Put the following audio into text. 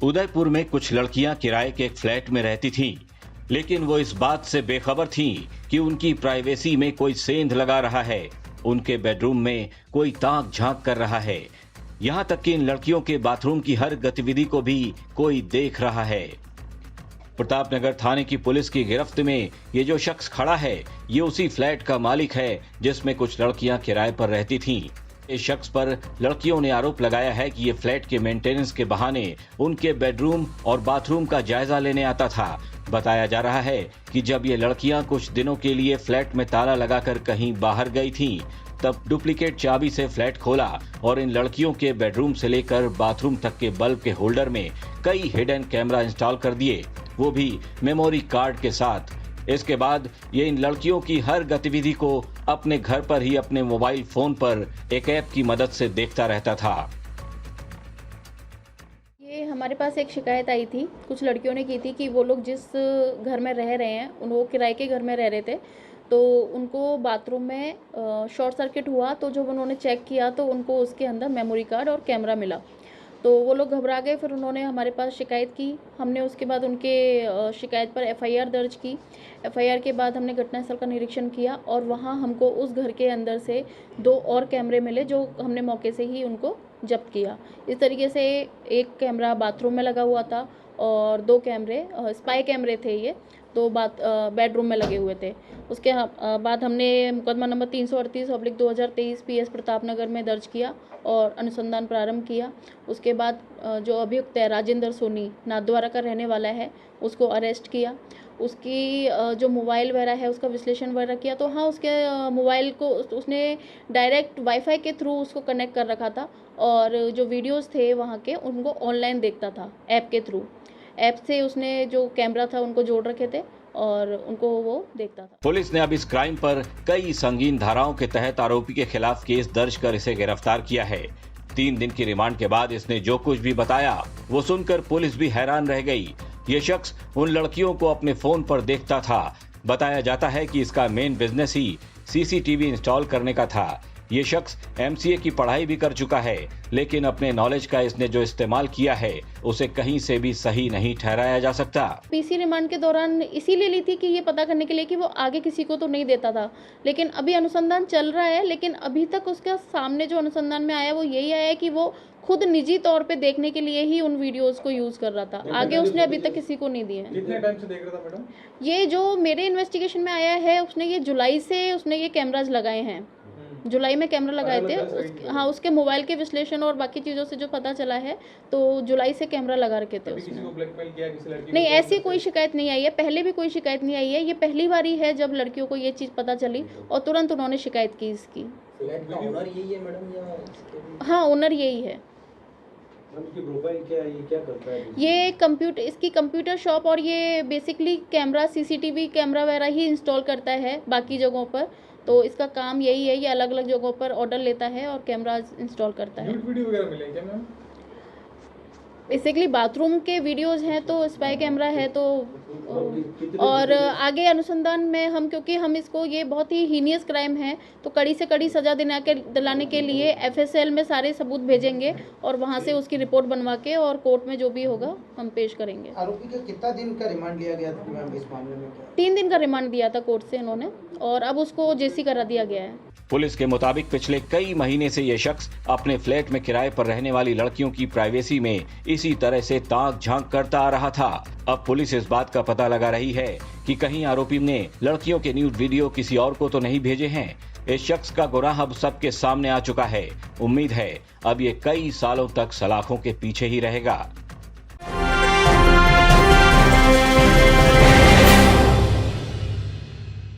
उदयपुर में कुछ लड़कियां किराए के एक फ्लैट में रहती थीं, लेकिन वो इस बात से बेखबर थीं कि उनकी प्राइवेसी में कोई सेंध लगा रहा है, उनके बेडरूम में कोई ताक झांक कर रहा है। यहां तक कि इन लड़कियों के बाथरूम की हर गतिविधि को भी कोई देख रहा है। प्रतापनगर थाने की पुलिस की गिरफ्त में ये जो शख्स खड़ा है, ये उसी फ्लैट का मालिक है जिसमें कुछ लड़कियां किराए पर रहती थीं। इस शख्स पर लड़कियों ने आरोप लगाया है कि ये फ्लैट के मेंटेनेंस के बहाने उनके बेडरूम और बाथरूम का जायजा लेने आता था। बताया जा रहा है कि जब ये लड़कियां कुछ दिनों के लिए फ्लैट में ताला लगाकर कहीं बाहर गई थीं, तब डुप्लीकेट चाबी से फ्लैट खोला और इन लड़कियों के बेडरूम से लेकर बाथरूम तक के बल्ब के होल्डर में कई हिडन कैमरा इंस्टॉल कर दिए, वो भी मेमोरी कार्ड के साथ। इसके बाद ये इन लड़कियों की हर गतिविधि को अपने घर पर ही अपने मोबाइल फोन पर एक ऐप की मदद से देखता रहता था। ये हमारे पास एक शिकायत आई थी, कुछ लड़कियों ने की थी कि वो लोग जिस घर में रह रहे हैं, वो किराए के घर में रह रहे थे, तो उनको बाथरूम में शॉर्ट सर्किट हुआ। तो जब उन्होंने चेक किया तो उनको उसके अंदर मेमोरी कार्ड और कैमरा मिला, तो वो लोग घबरा गए। फिर उन्होंने हमारे पास शिकायत की। हमने उसके बाद उनके शिकायत पर एफआईआर दर्ज की। एफआईआर के बाद हमने घटनास्थल का निरीक्षण किया और वहाँ हमको उस घर के अंदर से 2 और कैमरे मिले, जो हमने मौके से ही उनको जब्त किया। इस तरीके से एक कैमरा बाथरूम में लगा हुआ था और 2 कैमरे स्पाई कैमरे थे, ये 2 बेडरूम में लगे हुए थे। उसके बाद हमने मुकदमा नंबर 338/2023 पीएस प्रतापनगर में दर्ज किया और अनुसंधान प्रारंभ किया। उसके बाद जो अभियुक्त है राजेंद्र सोनी नाथद्वारा का रहने वाला है, उसको अरेस्ट किया। उसकी जो मोबाइल वगैरह है उसका विश्लेषण वगैरह किया, तो हाँ, उसके मोबाइल को उसने डायरेक्ट वाईफाई के थ्रू उसको कनेक्ट कर रखा था और जो वीडियोस थे वहाँ के उनको ऑनलाइन देखता था ऐप के थ्रू। ऐप से उसने जो कैमरा था उनको जोड़ रखे थे और उनको वो देखता था। पुलिस ने अब इस क्राइम पर कई संगीन धाराओं के तहत आरोपी के खिलाफ केस दर्ज कर इसे गिरफ्तार किया है। 3 दिन की रिमांड के बाद इसने जो कुछ भी बताया वो सुनकर पुलिस भी हैरान रह गई। ये शख्स उन लड़कियों को अपने फोन पर देखता था। बताया जाता है कि इसका मेन बिजनेस ही सीसीटीवी इंस्टॉल करने का था। ये शख्स एमसीए की पढ़ाई भी कर चुका है, लेकिन अपने नॉलेज का इसने जो इस्तेमाल किया है उसे कहीं से भी सही नहीं ठहराया जा सकता। पीसी रिमांड के दौरान इसीलिए ली थी कि ये पता करने के लिए कि वो आगे किसी को तो नहीं देता था, लेकिन अभी अनुसंधान चल रहा है। लेकिन अभी तक उसके सामने जो अनुसंधान में आया वो यही आया है कि वो खुद निजी तौर पे देखने के लिए ही उन वीडियोस को यूज कर रहा था। आगे उसने अभी तक किसी को नहीं दिए हैं। कितने टाइम से देख रहा था मैडम? ये जो मेरे इन्वेस्टिगेशन में आया है, उसने ये जुलाई से उसने ये कैमराज लगाए हैं। जुलाई में कैमरा लगाए थे। हाँ, उसके मोबाइल के विश्लेषण और बाकी चीज़ों से जो पता चला है, तो जुलाई से कैमरा लगा रखे थे उसने। किसी को ब्लैकमेल किया, किसी लड़की को? नहीं, ऐसी कोई शिकायत नहीं आई है। पहले भी कोई शिकायत नहीं आई है। ये पहली बारी है जब लड़कियों को ये चीज़ पता चली और तुरंत उन्होंने शिकायत की इसकी। फ्लैट का ओनर यही है मैडम या? हाँ, ओनर यही है। उसकी प्रोफाइल क्या है, ये क्या करता है? ये इसकी कंप्यूटर शॉप और ये बेसिकली कैमरा सीसीटीवी कैमरा वगैरह ही इंस्टॉल करता है बाकी जगहों पर। तो इसका काम यही है, ये अलग अलग जगहों पर ऑर्डर लेता है और कैमरा इंस्टॉल करता है। वीडियो वगैरह मिले क्या मैम? बेसिकली बाथरूम के वीडियोस हैं, तो स्पाई कैमरा है, तो और आगे अनुसंधान में हम, क्योंकि हम इसको, ये बहुत ही हीनियस क्राइम है, तो कड़ी से कड़ी सजा दिलाने के लिए एफएसएल में सारे सबूत भेजेंगे और वहां से उसकी रिपोर्ट बनवा के और कोर्ट में जो भी होगा हम पेश करेंगे। आरोपी का कितना दिन का रिमांड लिया गया था मैम इस मामले में? 3 दिन का रिमांड दिया था कोर्ट से इन्होंने और अब उसको जेसी करा दिया गया है। पुलिस के मुताबिक पिछले कई महीने से ये शख्स अपने फ्लैट में किराए पर रहने वाली लड़कियों की प्राइवेसी में इसी तरह से ताक झांक करता आ रहा था। अब पुलिस इस बात का पता लगा रही है कि कहीं आरोपी ने लड़कियों के न्यूड वीडियो किसी और को तो नहीं भेजे हैं। इस शख्स का गुनाह अब सबके सामने आ चुका है। उम्मीद है अब ये कई सालों तक सलाखों के पीछे ही रहेगा।